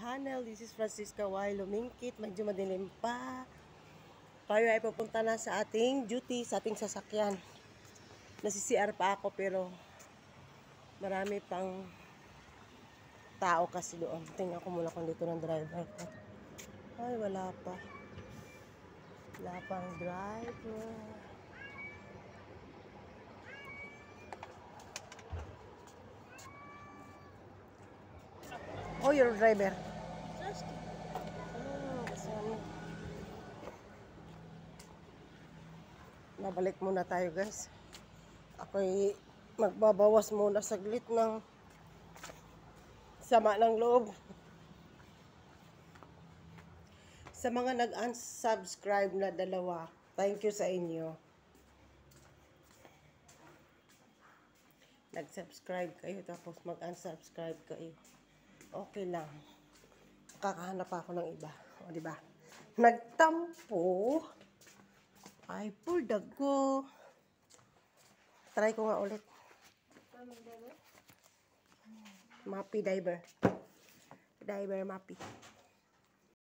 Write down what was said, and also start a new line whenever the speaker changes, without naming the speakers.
channel. This is Francisca Y. Lumingkit. Medyo madilim pa. Tayo ay pupunta na sa ating duty, sa ating sasakyan. Nasi-CR pa ako pero marami pang tao kasi doon. Tingnan ko muna kung dito ng driver ko. Ay, wala pa. Wala pang driver. Oh, you're a driver. Nabalik muna tayo, guys. Ako'y magbabawas muna saglit ng sama ng loob. Sa mga nag-unsubscribe na dalawa, thank you sa inyo. Nag-subscribe kayo tapos mag-unsubscribe kayo. Okay lang. Kakahanap ako ng iba. O, diba? Nagtampo. Ay, poor dago. Try ko nga ulit. Mappy diver. Diver Mappy.